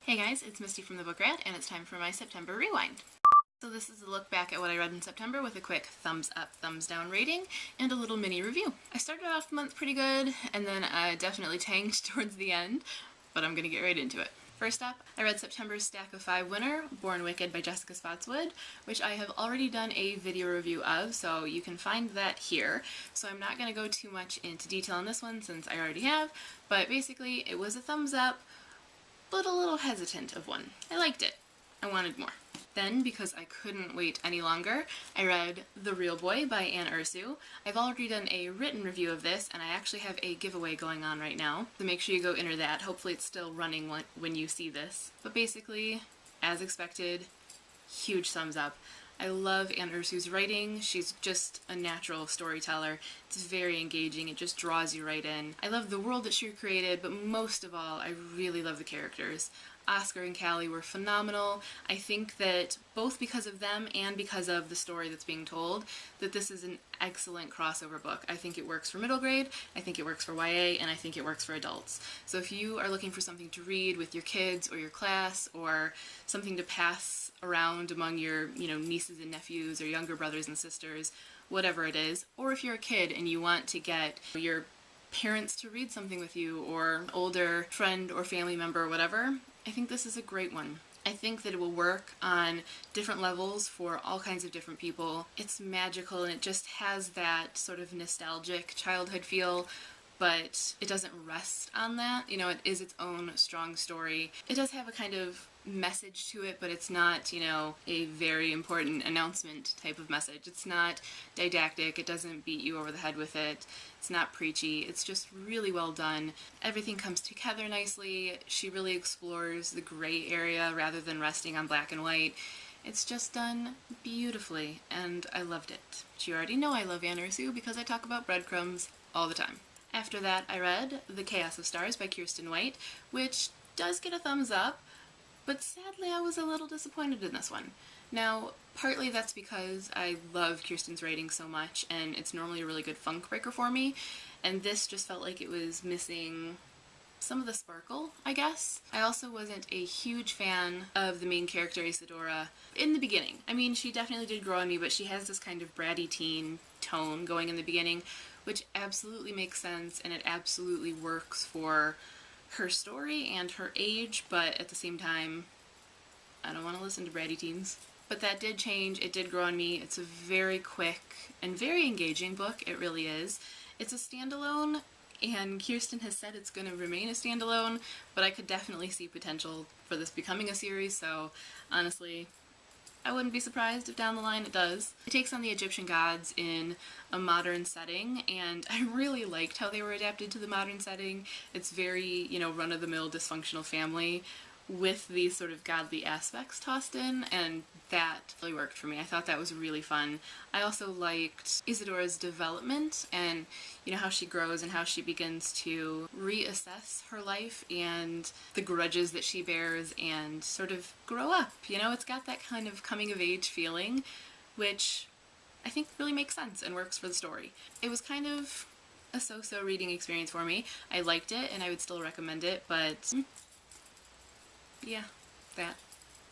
Hey guys, it's Misty from the Book Rat, and it's time for my September Rewind. So this is a look back at what I read in September with a quick thumbs up, thumbs down rating, and a little mini review. I started off the month pretty good, and then I definitely tanked towards the end, but I'm gonna get right into it. First up, I read September's Stack of 5 winner, Born Wicked by Jessica Spotswood, which I have already done a video review of, so you can find that here. So I'm not going to go too much into detail on this one since I already have, but basically it was a thumbs up, but a little hesitant of one. I liked it. I wanted more. Then, because I couldn't wait any longer, I read The Real Boy by Anne Ursu. I've already done a written review of this, and I actually have a giveaway going on right now, so make sure you go enter that. Hopefully it's still running when you see this. But basically, as expected, huge thumbs up. I love Anne Ursu's writing. She's just a natural storyteller. It's very engaging. It just draws you right in. I love the world that she created, but most of all, I really love the characters. Oscar and Callie were phenomenal. I think that both because of them and because of the story that's being told, that this is an excellent crossover book. I think it works for middle grade, I think it works for YA, and I think it works for adults. So if you are looking for something to read with your kids or your class, or something to pass around among your, nieces and nephews or younger brothers and sisters, whatever it is, or if you're a kid and you want to get your parents to read something with you, or an older friend or family member or whatever, I think this is a great one. I think that it will work on different levels for all kinds of different people. It's magical and it just has that sort of nostalgic childhood feel, but it doesn't rest on that. It is its own strong story. It does have a kind of message to it, but it's not, a very important announcement type of message. It's not didactic. It doesn't beat you over the head with it. It's not preachy. It's just really well done. Everything comes together nicely. She really explores the gray area rather than resting on black and white. It's just done beautifully, and I loved it. You already know I love Anne Ursu because I talk about breadcrumbs all the time. After that, I read The Chaos of Stars by Kiersten White, which does get a thumbs up, but sadly I was a little disappointed in this one. Now, partly that's because I love Kiersten's writing so much, and it's normally a really good funk breaker for me, and this just felt like it was missing some of the sparkle, I guess. I also wasn't a huge fan of the main character, Isadora, in the beginning. I mean, she definitely did grow on me, but she has this kind of bratty teen tone going in the beginning, which absolutely makes sense, and it absolutely works for her story and her age, but at the same time, I don't want to listen to bratty teens. But that did change. It did grow on me. It's a very quick and very engaging book. It really is. It's a standalone, and Kiersten has said it's going to remain a standalone, but I could definitely see potential for this becoming a series, so honestly, I wouldn't be surprised if down the line it does. It takes on the Egyptian gods in a modern setting, and I really liked how they were adapted to the modern setting. It's very, run-of-the-mill dysfunctional family with these sort of godly aspects tossed in, and that really worked for me. I thought that was really fun. I also liked Isadora's development and, how she grows and how she begins to reassess her life and the grudges that she bears and sort of grow up. It's got that kind of coming-of-age feeling, which I think really makes sense and works for the story. It was kind of a so-so reading experience for me. I liked it and I would still recommend it, but yeah, that.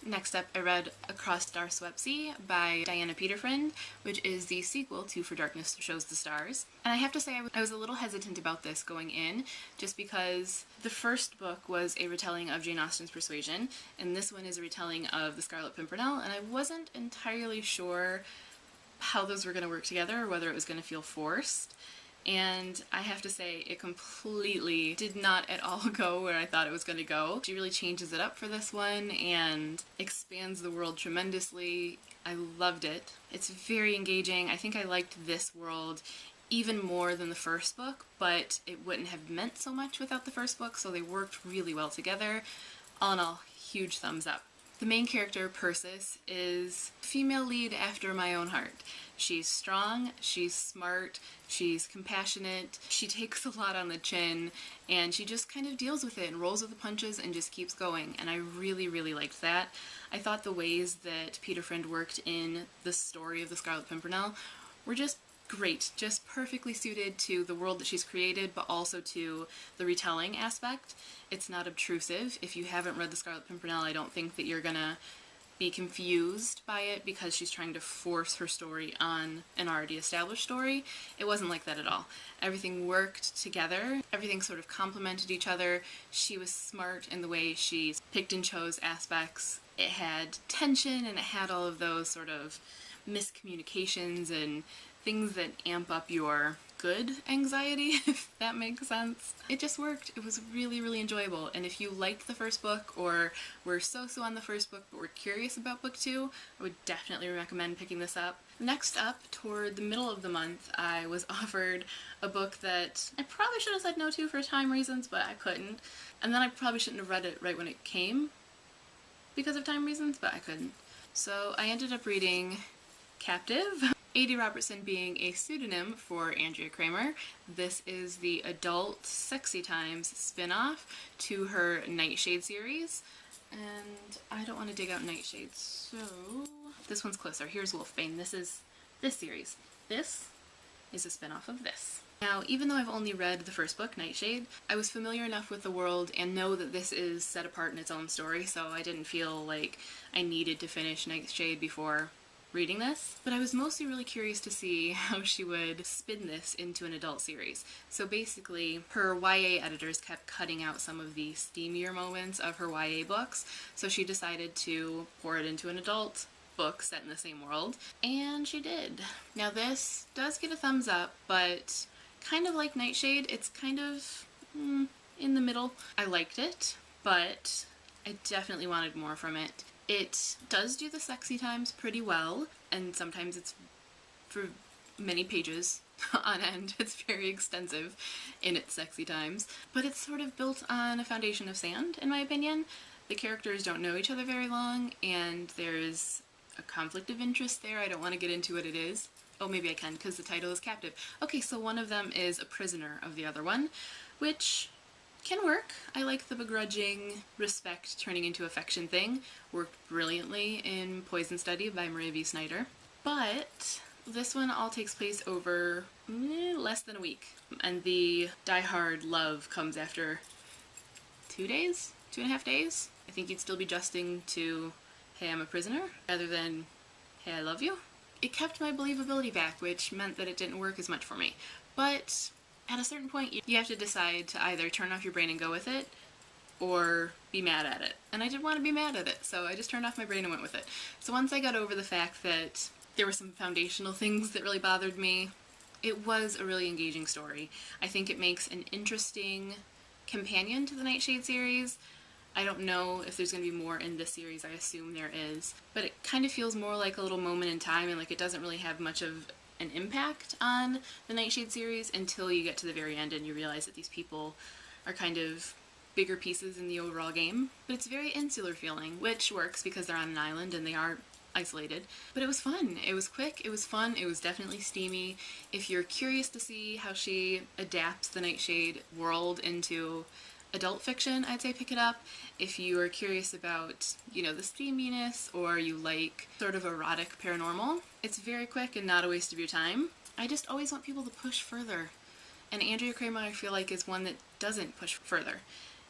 Next up, I read Across Starswept C by Diana Peterfriend, which is the sequel to For Darkness Shows the Stars. And I have to say I was a little hesitant about this going in, just because the first book was a retelling of Jane Austen's Persuasion, and this one is a retelling of The Scarlet Pimpernel, and I wasn't entirely sure how those were going to work together or whether it was going to feel forced. And I have to say, it completely did not at all go where I thought it was going to go. She really changes it up for this one and expands the world tremendously. I loved it. It's very engaging. I think I liked this world even more than the first book, but it wouldn't have meant so much without the first book, so they worked really well together. All in all, huge thumbs up. The main character, Persis, is female lead after my own heart. She's strong, she's smart, she's compassionate, she takes a lot on the chin, and she just kind of deals with it and rolls with the punches and just keeps going, and I really, really liked that. I thought the ways that Peterfriend worked in the story of The Scarlet Pimpernel were just great, just perfectly suited to the world that she's created, but also to the retelling aspect. It's not obtrusive. If you haven't read The Scarlet Pimpernel, I don't think that you're gonna be confused by it because she's trying to force her story on an already established story. It wasn't like that at all. Everything worked together. Everything sort of complemented each other. She was smart in the way she picked and chose aspects. It had tension and it had all of those sort of miscommunications and things that amp up your good anxiety, if that makes sense. It just worked. It was really, really enjoyable. And if you liked the first book or were so-so on the first book but were curious about book 2, I would definitely recommend picking this up. Next up, toward the middle of the month, I was offered a book that I probably should have said no to for time reasons, but I couldn't. And then I probably shouldn't have read it right when it came because of time reasons, but I couldn't. So I ended up reading Captive, A.D. Robertson being a pseudonym for Andrea Kramer. This is the adult Sexy Times spin-off to her Nightshade series. And I don't want to dig out Nightshade, so this one's closer. Here's Wolfbane. This is this series. This is a spin-off of this. Now, even though I've only read the first book, Nightshade, I was familiar enough with the world and know that this is set apart in its own story, so I didn't feel like I needed to finish Nightshade before reading this, but I was mostly really curious to see how she would spin this into an adult series. So basically, her YA editors kept cutting out some of the steamier moments of her YA books, so she decided to pour it into an adult book set in the same world, and she did. Now this does get a thumbs up, but kind of like Nightshade, it's kind of in the middle. I liked it, but I definitely wanted more from it. It does do the Sexy Times pretty well, and sometimes it's for many pages on end. It's very extensive in its Sexy Times, but it's sort of built on a foundation of sand, in my opinion. The characters don't know each other very long, and there's a conflict of interest there. I don't want to get into what it is. Oh, maybe I can, because the title is Captive. Okay, so one of them is a prisoner of the other one, which can work. I like the begrudging respect turning into affection thing. Worked brilliantly in Poison Study by Maria V. Snyder. But this one all takes place over less than a week. And the die-hard love comes after 2 days? 2.5 days? I think you'd still be adjusting to, hey, I'm a prisoner, rather than, hey, I love you. It kept my believability back, which meant that it didn't work as much for me. But at a certain point, you have to decide to either turn off your brain and go with it, or be mad at it. And I didn't want to be mad at it, so I just turned off my brain and went with it. So once I got over the fact that there were some foundational things that really bothered me, it was a really engaging story. I think it makes an interesting companion to the Nightshade series. I don't know if there's going to be more in this series, I assume there is. But it kind of feels more like a little moment in time, and like it doesn't really have much of an impact on the Nightshade series until you get to the very end and you realize that these people are kind of bigger pieces in the overall game. But it's very insular feeling, which works because they're on an island and they are isolated. But it was fun. It was quick, it was fun, it was definitely steamy. If you're curious to see how she adapts the Nightshade world into adult fiction, I'd say pick it up. If you are curious about, the steaminess, or you like sort of erotic paranormal, it's very quick and not a waste of your time. I just always want people to push further. And Andrea Kramer, I feel like, is one that doesn't push further.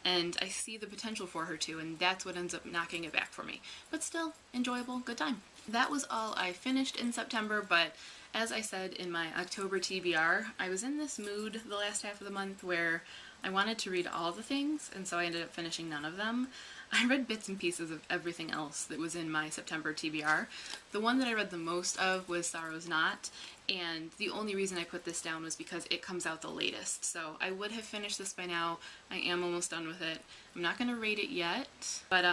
And I see the potential for her to, and that's what ends up knocking it back for me. But still, enjoyable, good time. That was all I finished in September, but as I said in my October TBR, I was in this mood the last half of the month where I wanted to read all the things, and so I ended up finishing none of them. I read bits and pieces of everything else that was in my September TBR. The one that I read the most of was Sorrow's Knot, and the only reason I put this down was because it comes out the latest. So I would have finished this by now. I am almost done with it. I'm not going to rate it yet, but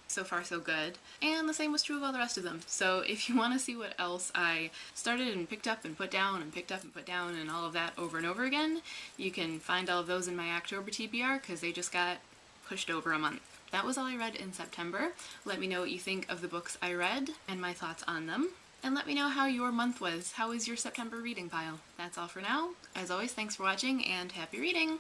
so far so good. And the same was true of all the rest of them. So if you want to see what else I started and picked up and put down and picked up and put down and all of that over and over again, you can find all of those in my October TBR because they just got pushed over a month. That was all I read in September. Let me know what you think of the books I read and my thoughts on them. And let me know how your month was. How was your September reading pile? That's all for now. As always, thanks for watching and happy reading!